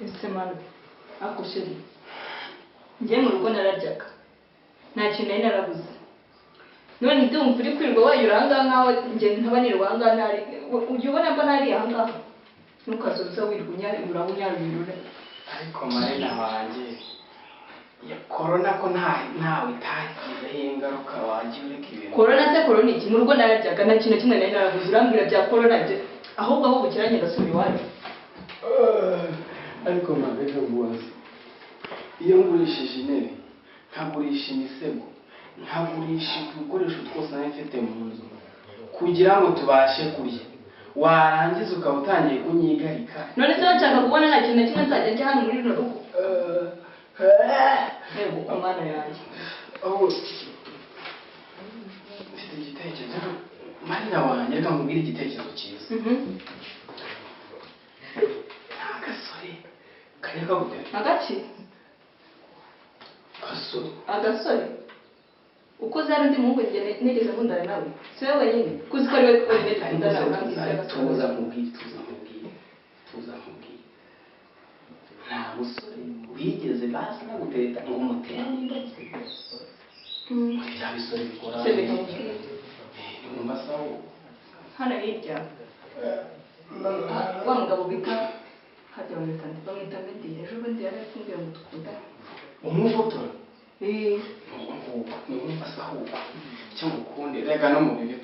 ese mwana akusheri njye mu rugo nararyaga nta kintu nari narabuze none ndumva uri kwirirwa wayura ahangaha nkaho njye ntaba nirirwa ahangaha ntari ujya ubona mba nariye ahangaha ntukazoza wirirwa unyarurire ariko marina wanjye ya korona ko ntawe itagizeho ingaruka wanjye ureka ibintu korona se korona iki mu rugo nararyaga nta kintu kimwe nari narabuze urambwira bya korona bye ahubwo aho bukiranye ndasubira iwacu ariko mabega mubaze iyo ngurishije intebe nkagurisha imisego nkagurisha udukoresho twose nari mfite mu nzu kugira ngo tubashe kurya warangiza ukaba utangiye kunyigarika none se nshaka kubona nta kintu na kimwe nzajya njya hano muri runo rugo yego umwana yanjye aho mfite igitekerezo marina wanjye reka nkubwire igitekerezo cyiza agasore kajya kagutera agaki agasore uko zari undi muhungu njye nigeze nkundana nawe si we wenyine kuzi ko ari we wenyine dukundana nawe tuza nkubwire nta musore wigeze basi nagutereta ngo umutere n'indabyo bya bisore bikora mu masaho hano hirya wa mugabo bita hajya bamwita Medi ejo bundi yari afungiye ngo dukundane umufotora asaho icyo mukunde reka no mu bibi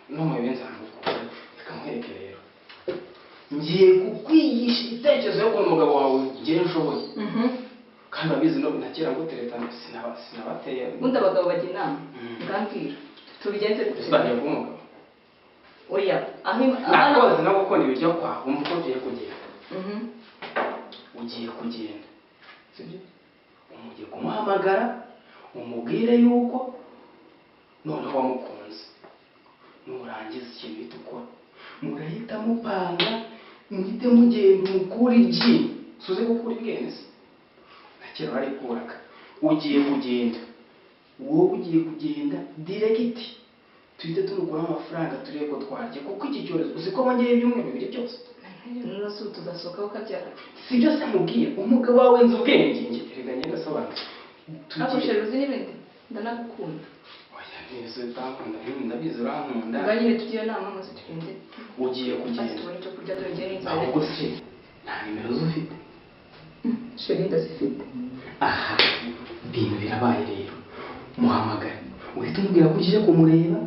nzamukunda reka nkwereke rero ngiye kukwigisha igitekerezo yo kubona umugabo wawe ugiye ushoboye kandi abizi no ntakera ngo teretana sinabateye ubundi abagabo bajya inama ngambwira tubigenze gute usangiye kuba umugabo oya nakoze no gukunda ibiryo kwawe wumva uko ugiye kugenda ugiye kugenda sibyo umugiye kumuhamagara umubwire yuko noneho wamukunze nurangiza ikintu uhita ukora murahita mupanga muhite mugenda umukura iryinyo suze gukura ibwene se nakera warikuraga ugiye kugenda wowe ugiye kugenda diregiti tuhite tunukuraho amafaranga turebe ko twarya kuko iki cyorezo uzi ko bongeye ibyumweru bibiri byose nose tuzasohokaho ukabyara si byose amubwiye umugabo wawe nzi ubwenge reka ngenda asobanura akoresheje uzi n'ibindi ndanagukunda oya nese utankunda ndabizi urankunda ubwo nyine tugiye inama maze tugende ugiye kugenda tubona icyo kurya turengere n'inzara ahubwo se nta nimero zufite sheri ndazifite aha ibintu birabaye rero muhamagare uhita umubwira ko ugiye kumureba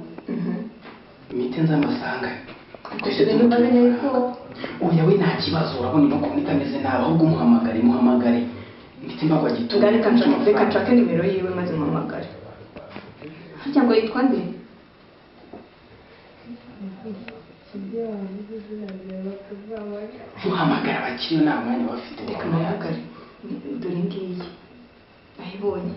imiti nzamasangane sheri ntubabeneye ko oya we nta kibazo urabona ino kubona itameze nabi ahubwo muhamagare imitima ngo agitunga reka nshake nimero yiwe maze muhamagare harya ngo yitwa nde muhamagara abakiriya nta mwanya bafite reka muhamagare dore ngiyi ayibonye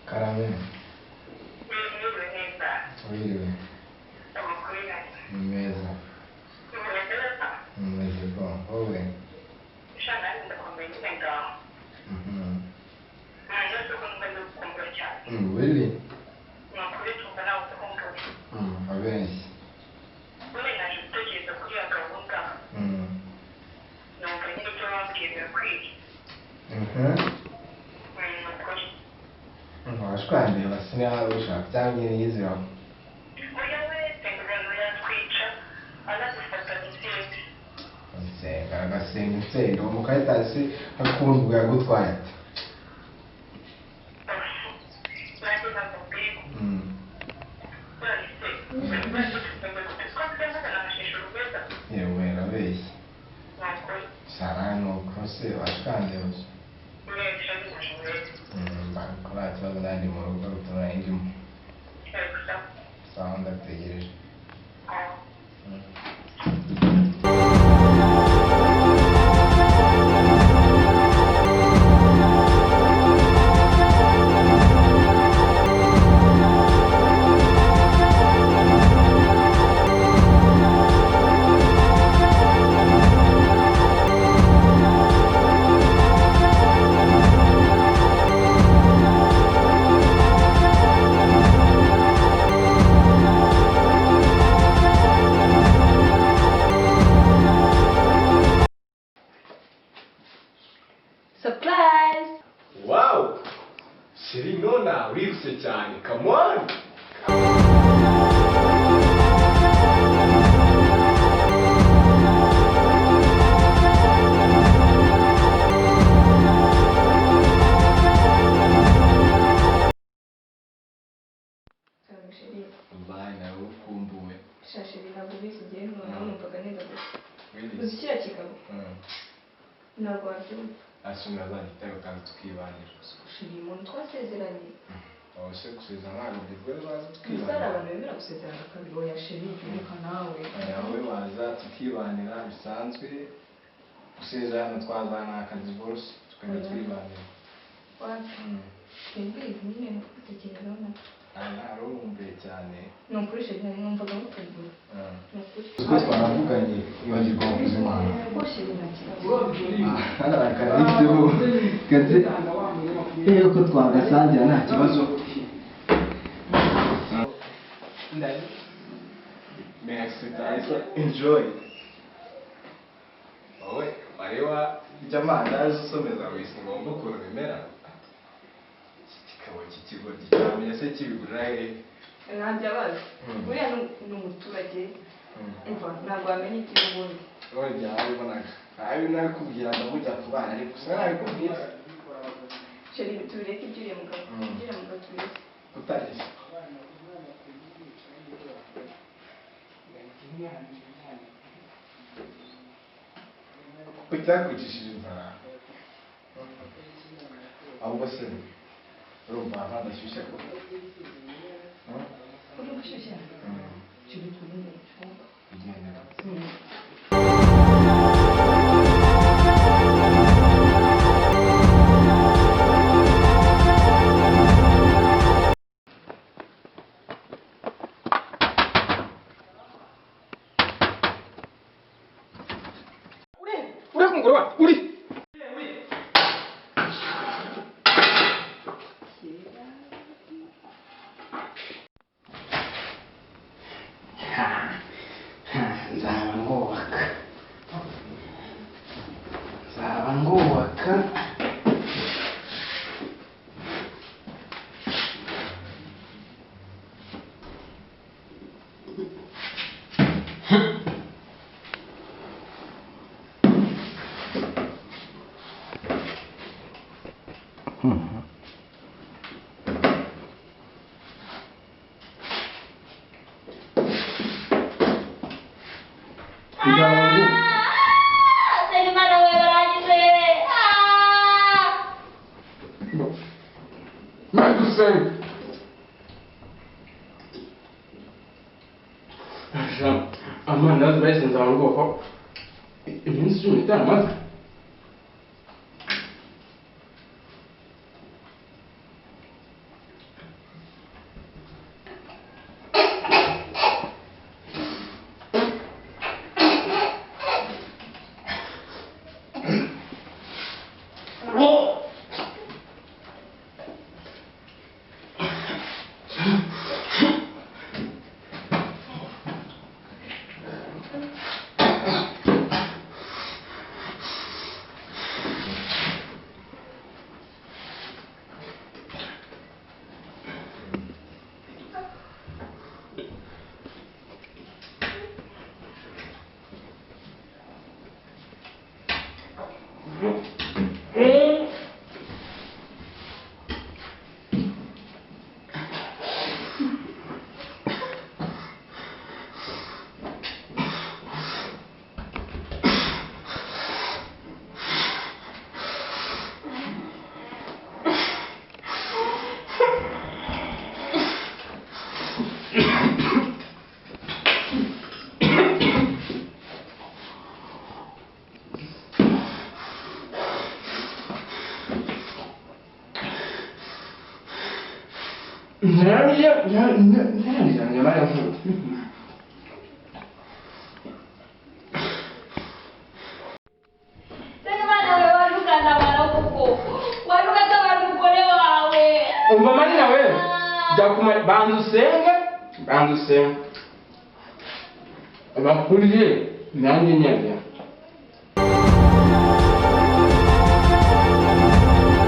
Karame. Wiriwe. Meza. Meze bon. Wowe. Really? Abenshi. Washwanye basine harusha cyangwa yizira. Agasenga insendo mukahitasi akundwa yagutwaye ati yewe nabeshye sarano kose washkandeje bakora kibazo nandi mu rugo rutura indimo sawa ndategereje Wow! Sheri nona wiruse cyane. Come on! Sheri Bye nawe ukumbuwe. shasheri ntabwo bizi igihe noneho numvaga nenda gusa Really? uzi kiriya kigabo ntabwo wabyumva Asumira azagitayo kandi tukibanira. sheri umuntu twasezeranye Aho se gusezerana ntabwo bigwe baza gusa hari tukibanira. abantu bemera gusezerana kabiri oya sheri byumva nawe Nawe waza tukibanira bisanzwe. Gusezerana twazana akadivorce tukajya twibanira. simbizi nyine ntutekerezaho na Nari umwumbuye cyane. ni ukuri sheri numvaga mutegura ni ukuri Ubwo twaravuganye ibagirwa wakoze Imana. ko sheri nta kibazo Akaritseho gaze rero ko twagasangira nta kibazo. Merci, Taisa. Enjoy. Wowe wareba jamaa ndaje usomeza wese ngomba ukuntu bimera. Kikaba kikigoryi cyamenye se kibigurira hehe? ntabyo abazi buriya ni umuturage umva ntabwo wamenya iby'ubundi Wowe byabibonaga. Ari nakubwira ndabujya kubana ariko sinabikubwira. sheri tubireke iby'uriya mugabo iby'uriya mugabo tubireke Utagize. Utakwicishije inzara. Ahubwo se urumva hadashyushye ko. uri gushyushya sheri tubireke cyumva Bigendera. Uri kumugore wa uri nzaba ngubaka Selimana we baragize Madusenge. Amandazi bahise nzaba ngubaka iminsi 15 maze. Selimana we warugana barakuko warugata barugore wawe Umva manina wewe. Jakuma bantu usenge. Bakuliye nanjye nyabya.